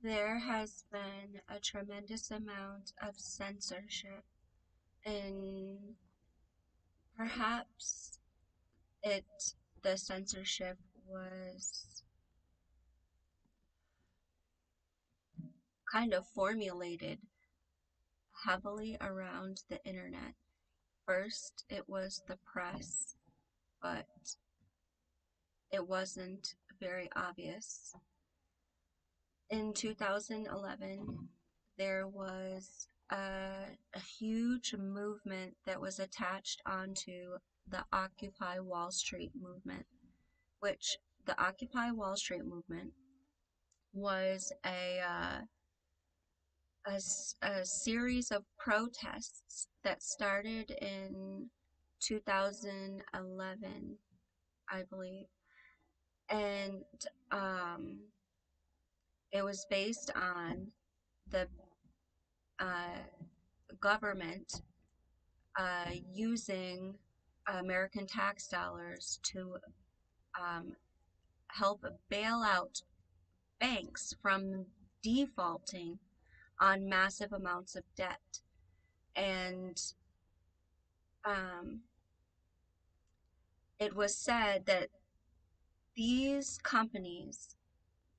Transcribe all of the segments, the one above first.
There has been a tremendous amount of censorship, and perhaps it the censorship was kind of formulated heavily around the internet. First, it was the press, but it wasn't very obvious. In 2011, there was a huge movement that was attached onto the Occupy Wall Street movement, which the Occupy Wall Street movement was a series of protests that started in 2011, I believe, and um, it was based on the uh, government using American tax dollars to um, help bail out banks from defaulting on massive amounts of debt. And um, it was said that these companies,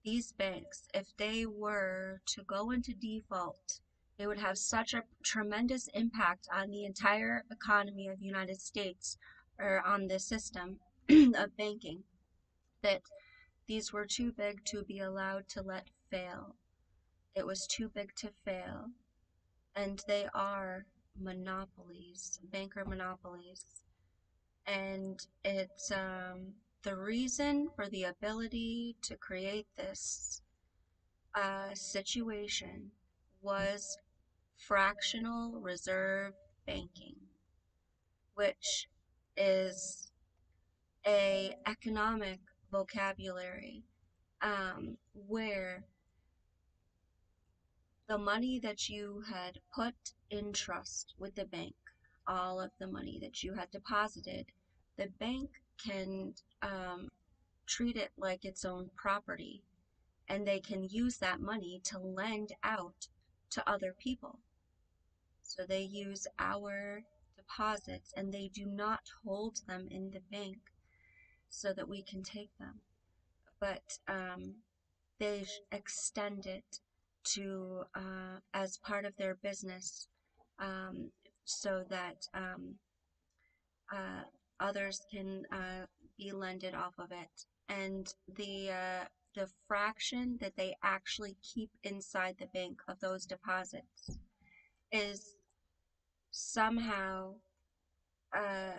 these banks, if they were to go into default, it would have such a tremendous impact on the entire economy of the United States, or on the system of banking, that these were too big to be allowed to let fail. It was too big to fail. And they are monopolies, banker monopolies. And it's the reason for the ability to create this situation was fractional reserve banking, which is a economic vocabulary where the money that you had put in trust with the bank, all of the money that you had deposited, the bank can treat it like its own property, and they can use that money to lend out to other people. So they use our deposits and they do not hold them in the bank so that we can take them. But they extend it to as part of their business, um, so that uh, others can be lended off of it. And the fraction that they actually keep inside the bank of those deposits is somehow uh,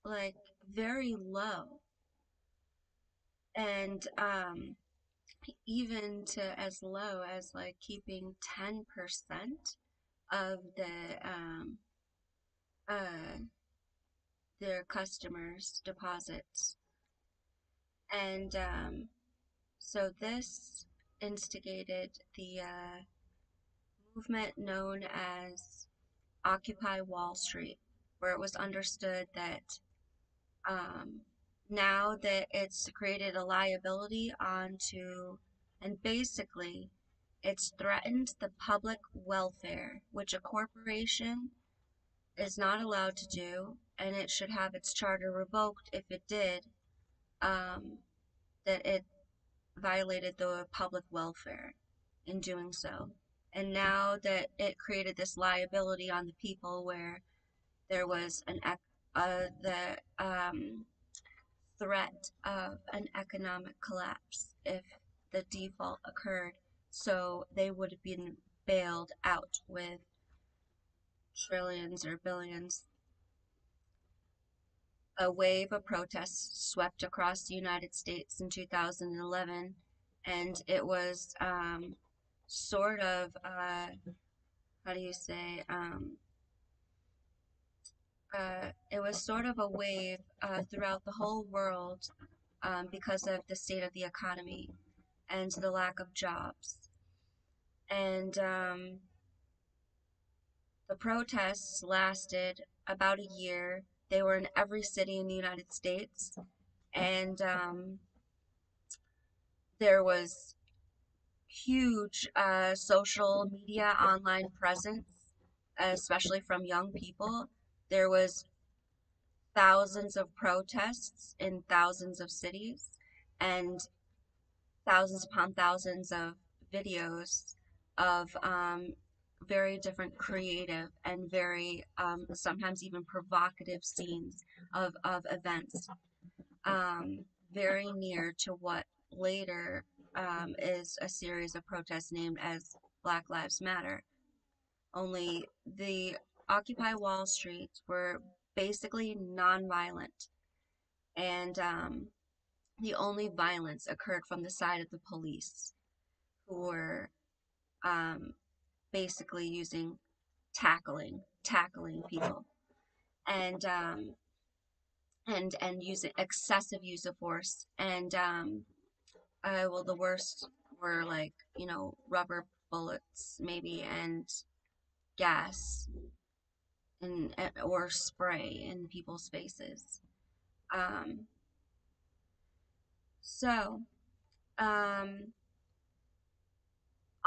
like very low, and even to as low as like keeping 10% of uh, their customers' deposits. And so this instigated the movement known as Occupy Wall Street, where it was understood that um, now that it's created a liability onto, and basically it's threatened the public welfare, which a corporation is not allowed to do, and it should have its charter revoked if it did, that it violated the public welfare in doing so. And now that it created this liability on the people, where there was the threat of an economic collapse if the default occurred, so they would have been bailed out with trillions or billions. A wave of protests swept across the United States in 2011, and it was sort of, how do you say, it was sort of a wave throughout the whole world because of the state of the economy and the lack of jobs. And the protests lasted about a year. They were in every city in the United States, and there was huge social media online presence, especially from young people. There was thousands of protests in thousands of cities and thousands upon thousands of videos of very different creative and very sometimes even provocative scenes of events, very near to what later is a series of protests named as Black Lives Matter. Only the Occupy Wall Street were basically nonviolent, and the only violence occurred from the side of the police, who were um, basically using tackling people, and and using excessive use of force, and well, the worst were like, rubber bullets maybe, and gas, and or spray in people's faces. Um, so um,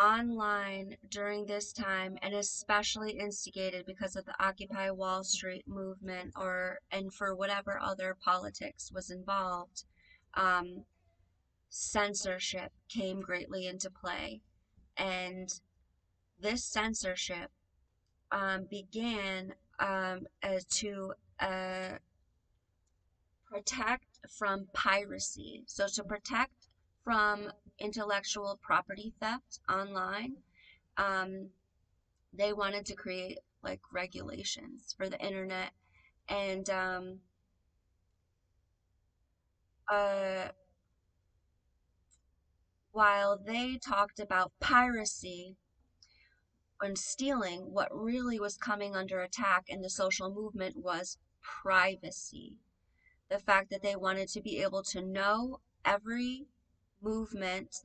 online during this time, and especially instigated because of the Occupy Wall Street movement, or and for whatever other politics was involved, um, censorship came greatly into play. And this censorship began to protect from piracy. So to protect from intellectual property theft online, um, they wanted to create like regulations for the internet. And uh, while they talked about piracy and stealing, what really was coming under attack in the social movement was privacy. The fact that they wanted to be able to know every movement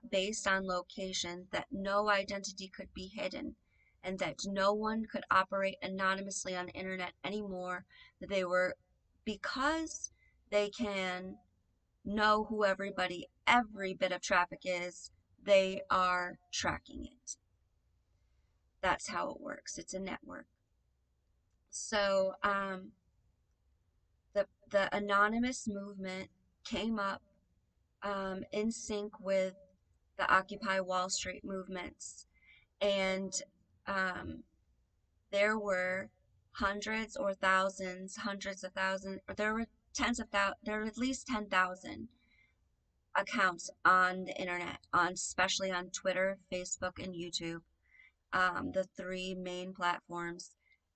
based on location, that no identity could be hidden, and that no one could operate anonymously on the internet anymore, that they were, because they can know who every bit of traffic is, they are tracking it. That's how it works. It's a network. So the anonymous movement came up in sync with the Occupy Wall Street movements, and um, there were hundreds of thousands, or there were tens of thousands, there were at least 10,000 accounts on the internet, on especially on Twitter, Facebook, and YouTube, the three main platforms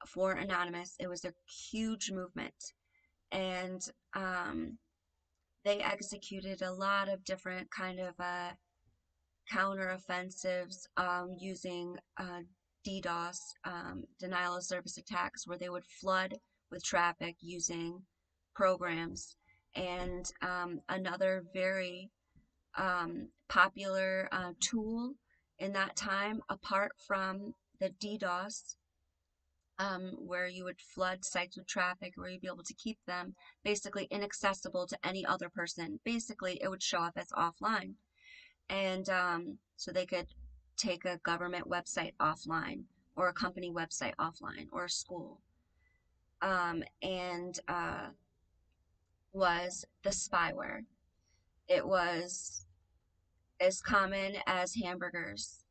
for anonymous. It was a huge movement, and they executed a lot of different kind of counteroffensives, using DDoS, denial of service attacks, where they would flood with traffic using programs. And another very popular tool in that time, apart from the DDoS, where you would flood sites with traffic, where you'd be able to keep them basically inaccessible to any other person. Basically, it would show up as offline. And so they could take a government website offline, or a company website offline, or a school. And was the spyware. It was as common as hamburgers.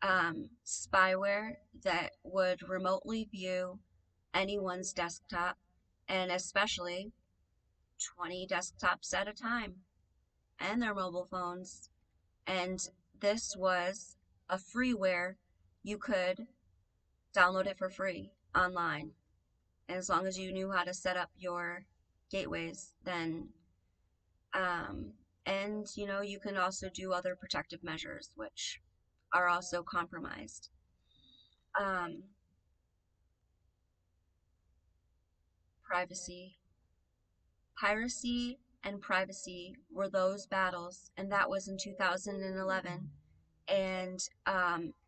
Spyware that would remotely view anyone's desktop, and especially 20 desktops at a time, and their mobile phones. And this was a freeware. You could download it for free online. And as long as you knew how to set up your gateways, then, and you can also do other protective measures, which are also compromised. Um, Privacy. Piracy and privacy were those battles, and that was in 2011. And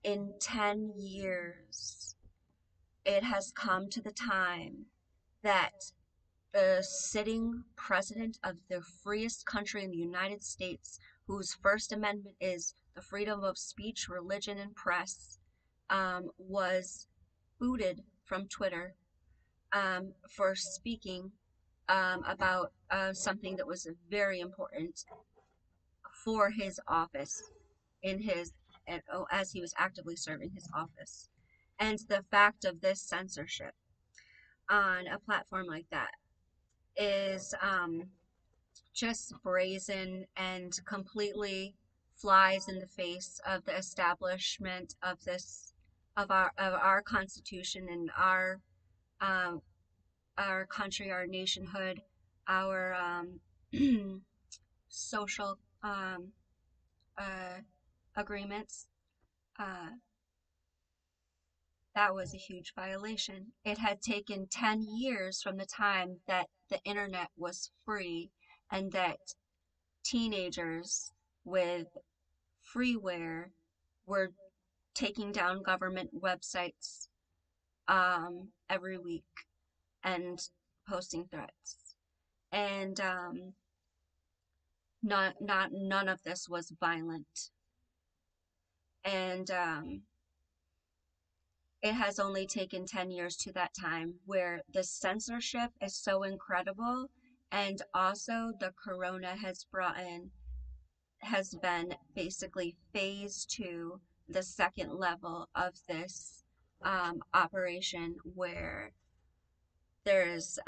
in 10 years, it has come to the time that the sitting president of the freest country in the United States, whose First Amendment is the freedom of speech, religion, and press, was booted from Twitter for speaking about something that was very important for his office in his as he was actively serving his office. And the fact of this censorship on a platform like that is just brazen and completely flies in the face of the establishment of this of our constitution and um, our country, our nationhood, our social uh, agreements. Uh, that was a huge violation. It had taken 10 years from the time that the internet was free and that teenagers with freeware were taking down government websites every week and posting threats. And none of this was violent. And it has only taken 10 years to that time where the censorship is so incredible, and also the corona has been basically phase two, the second level of this operation, where there's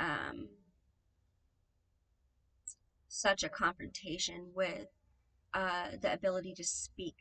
such a confrontation with the ability to speak